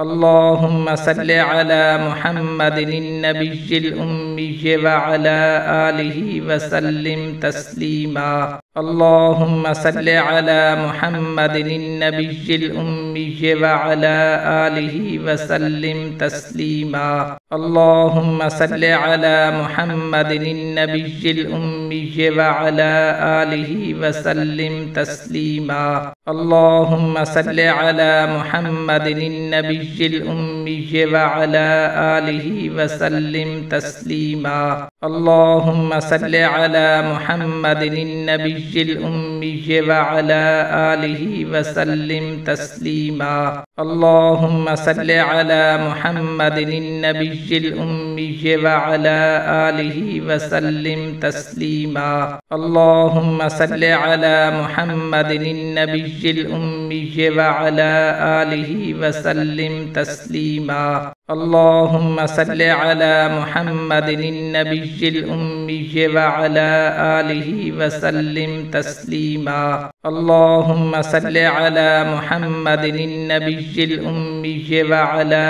اللهم صل على محمد النبي الأمي وعلى آله وسلم تسليما. اللهم صل على محمد النبي الأمي وعلى آله وسلم تسليما. اللهم صل على محمد النبي الأمي وعلى آله وسلم تسليما. اللهم صل على محمد النبي الأمي وعلى آله وسلم تسليما. اللهم صل على محمد النبي الأمي وعلى آله وسلم تسليما. اللهم صل على محمد النبي الأمي وعلى آله وسلم تسليما. اللهم صل على محمد النبي الأمي وعلى آله وسلم تسليما. اللهم صل على محمد النبي الأمي وعلى آله وسلم تسليما. اللهم صل على محمد النبي الأمي وعلى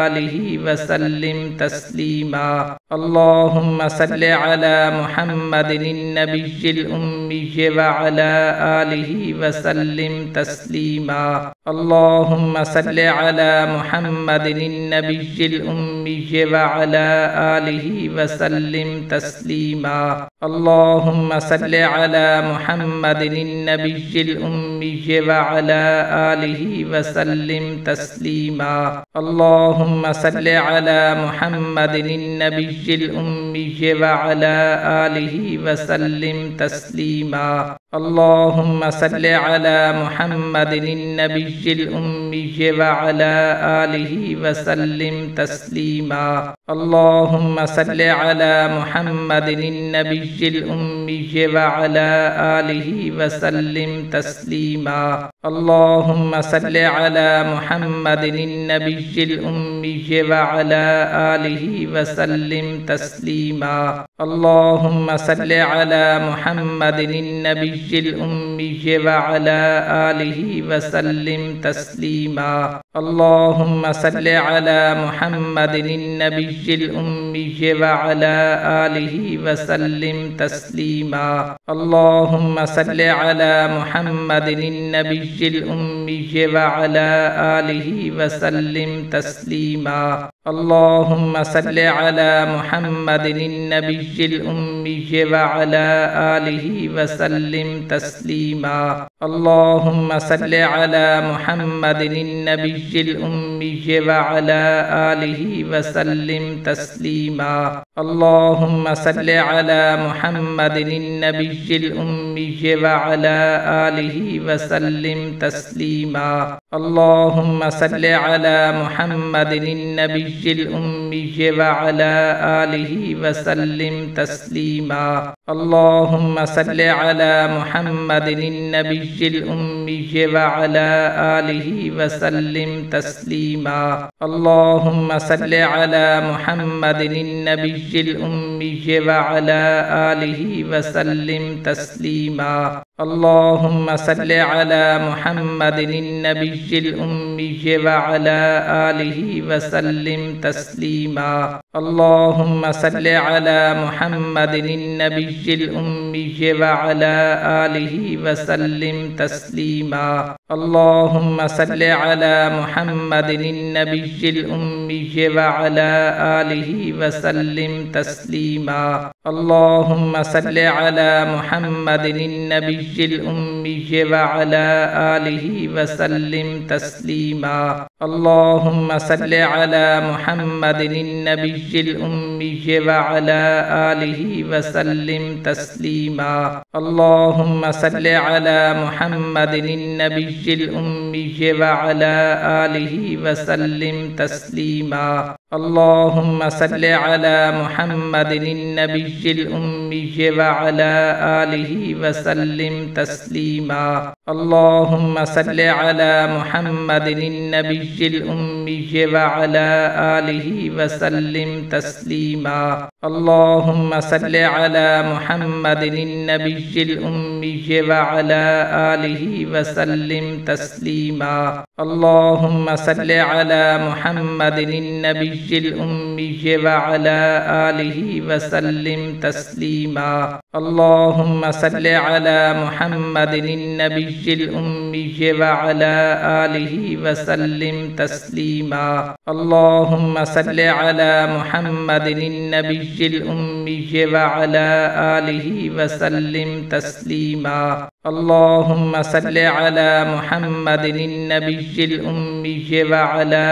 آله وسلم تسليما. اللهم صل على محمد النبي الأمي وعلى آله وسلم تسليما. اللهم صل على محمد النبي الأمي وعلى آله وسلم تسليما. اللهم صل على محمد النبي الأمي وعلى آله وسلم تسليما. اللهم صل على محمد النبي الأمي وعلى آله وسلم تسليما. اللهم صل على محمد النبي الأمي وعلى آله وسلم تسليما. اللهم صل على محمد النبي الأمي وعلى آله وسلم تسليما. اللهم صل على محمد النبي الأمي وعلى آله وسلم تسليما. اللهم صل على محمد النبي الأمي وعلى آله وسلم تسليما. اللهم صل على محمد النبي الأمي وعلى آله وسلم تسليما. اللهم صل على محمد النبي الأمي وعلى آله وسلم تسليما. اللهم صل على محمد النبي الأمي وعلى آله وسلم تسليما. اللهم صل على محمد النبي الأمي وعلى آله وسلم تسليما. اللهم صل على محمد النبي الأمي وعلى آله وسلم تسليما. اللهم صل على محمد النبي الأمي وعلى آله وسلم تسليما. اللهم صل على محمد النبي الأمي وعلى آله وسلم تسليما. اللهم صل على محمد النبي الأمي وعلى آله وسلم تسليما. اللهم صل على محمد النبي الأمي وعلى آله وسلم تسليما. اللهم صل على محمد النبي الأمي وعلى آله وسلم تسليما. اللهم صل على محمد النبي الأمي وعلى آله وسلم تسليما. اللهم صل على محمد النبي الأمي وعلى آله وسلم تسليما. اللهم صل على محمد النبي الأمي وعلى آله وسلم تسليما. اللهم صل على محمد النبي الأمي وعلى آله وسلم تسليما. اللهم صل على محمد النبي الأمي وعلى آله وسلم تسليما. اللهم صل على محمد النبي الأمي وعلى آله وسلم تسليما. اللهم صل على محمد النبي الأمي وعلى آله وسلم تسليما. اللهم صل على محمد النبي الأمي وعلى آله وسلم تسليما. اللهم صل على محمد النبي الأمي وعلى آله وسلم تسليما. اللهم صل على محمد النبي الأمي وعلى آله وسلم تسليما. اللهم صل على محمد النبي الأمي وعلى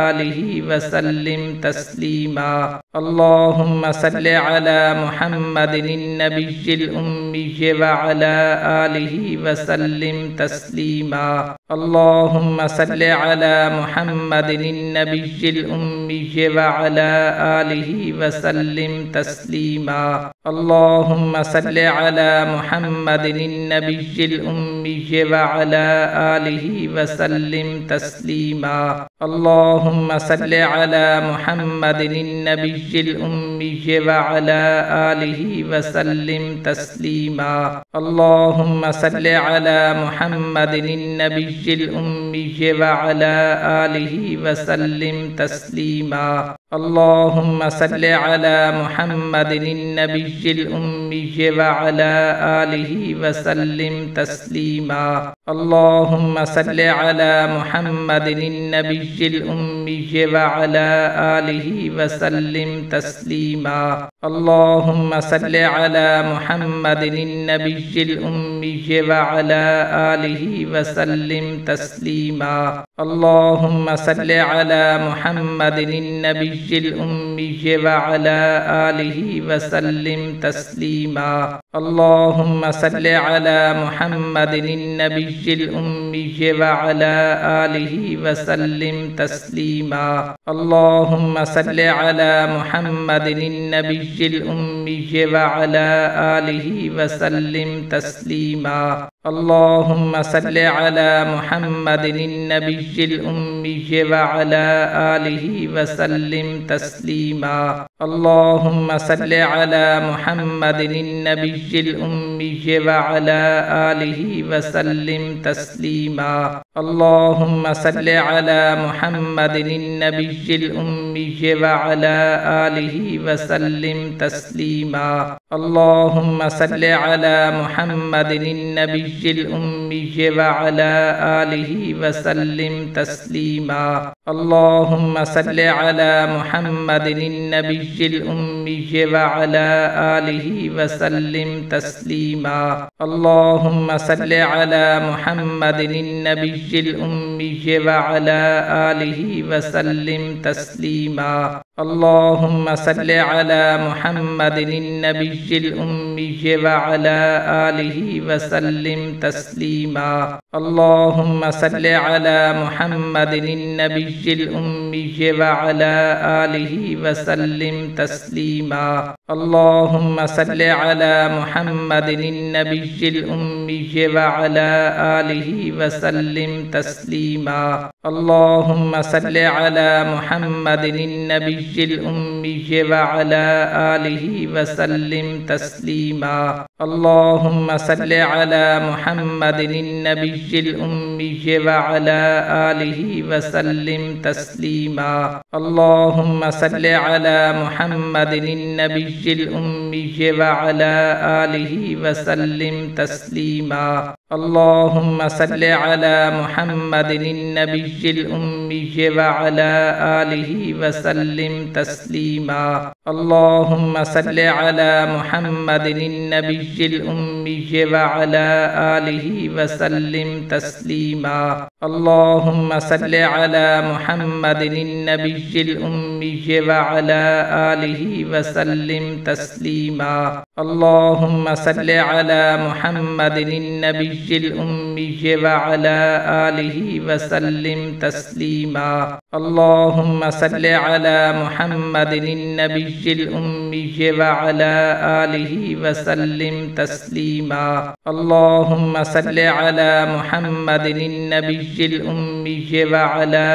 آله وسلم تسليما. اللهم صل على محمد النبي الأمي وعلى آله وسلم تسليما. اللهم صل على محمد النبي الأمي وعلى آله وسلم تسليما. اللهم صل على محمد النبي الأمي وعلى آله وسلم تسليما. اللهم صل على محمد النبي الأمي وعلى آله وسلم تسليما. اللهم صل على محمد النبي الأمي وعلى آله وسلم تسليما. اللهم صل على محمد النبي الأمي وعلى آله وسلم تسليما. اللهم صل على محمد النبي الأمي وعلى آله وسلم تسليما. اللهم صل على محمد النبي الأمي وعلى آله وسلم تسليما. اللهم صل على محمد النبي الأمي وعلى آله وسلم تسليما. اللهم صل على محمد النبي الأمي وعلى آله وسلم تسليما. اللهم صل على محمد النبي الأمي وعلى آله وسلم تسليما. اللهم صل على محمد النبي الأمي وعلى آله وسلم تسليما. اللهم صل على محمد النبي الأمي وعلى آله وسلم تسليما. اللهم صل على محمد النبي الأمي وعلى آله وسلم تسليما. اللهم صل على محمد النبي الأمي وعلى آله وسلم تسليما. اللهم صل على محمد النبي الأمي وعلى آله وسلم تسليما. اللهم صل على محمد النبي الأمي وعلى آله وسلم تسليما. اللهم صل على محمد النبي الأمي وعلى آله وسلم تسليما. اللهم صل على محمد النبي الأمي وعلى آله وسلم تسليما. اللهم صل على محمد النبي الأمي وعلى آله وسلم تسليما. اللهم صل على محمد النبي الأمي وعلى آله وسلم تسليما. اللهم صل على محمد النبي الأمي وعلى آله وسلم تسليما. اللهم صل على محمد النبي الأمي وعلى آله وسلم تسليما. اللهم صل على محمد النبي الأمي وعلى آله وسلم تسليما. اللهم صل على محمد النبي الأمي وعلى آله وسلم تسليما. اللهم صل على محمد النبي الأمي وعلى آله وسلم تسليما. اللهم صل على محمد النبي الأمي وعلى آله وسلم تسليما. اللهم صل على محمد النبي الأمي وعلى آله وسلم تسليما. اللهم صل على محمد النبي الأمي وعلى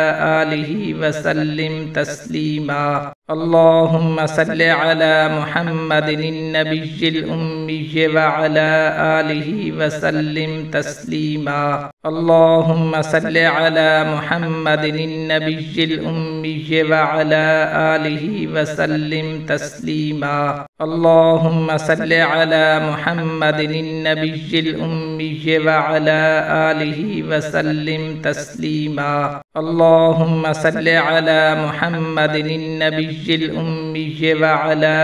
آله وسلم تسليما. اللهم صل على محمد النبي الأمي وعلى آله وسلم تسليما اللهم صل على محمد النبي الأمي وعلى آله وسلم تسليما اللهم صل على محمد النبي الأمي وعلى آله وسلم تسليما اللهم صل على محمد النبي الأمي وعلى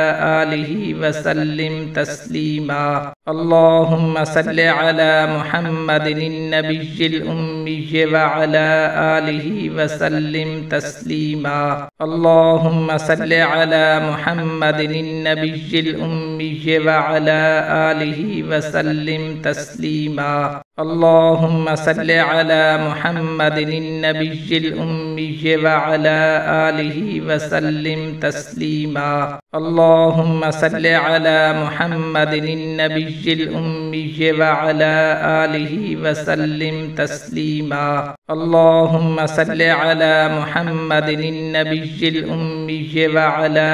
آله وسلم تسليما اللهم صل على محمد النبي الأمي وعلى آله وسلم تسليما اللهم صل على محمد النبي الأمي وعلى آله وسلم تسليما اللهم صل على محمد النبي الأمي وعلى آله وسلم تسليما اللهم صل على محمد النبي الأمي وعلى آله وسلم تسليما اللهم صل على محمد النبي الأمي وعلى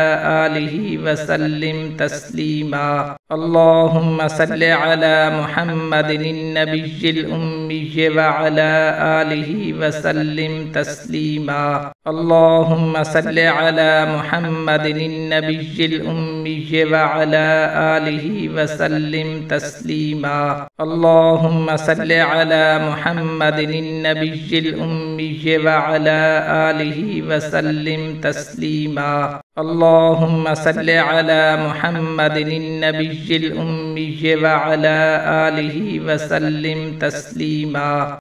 آله وسلم تسليما اللهم صل على محمد النبي الأمي وعلى آله وسلم تسليما اللهم صل على محمد النبي الأمي وعلى آله وسلم تسليما اللهم صل على محمد النبي الأمي وعلى آله وسلم تسليما اللهم صل على محمد النبي الأمي وعلى آله وسلم تسليما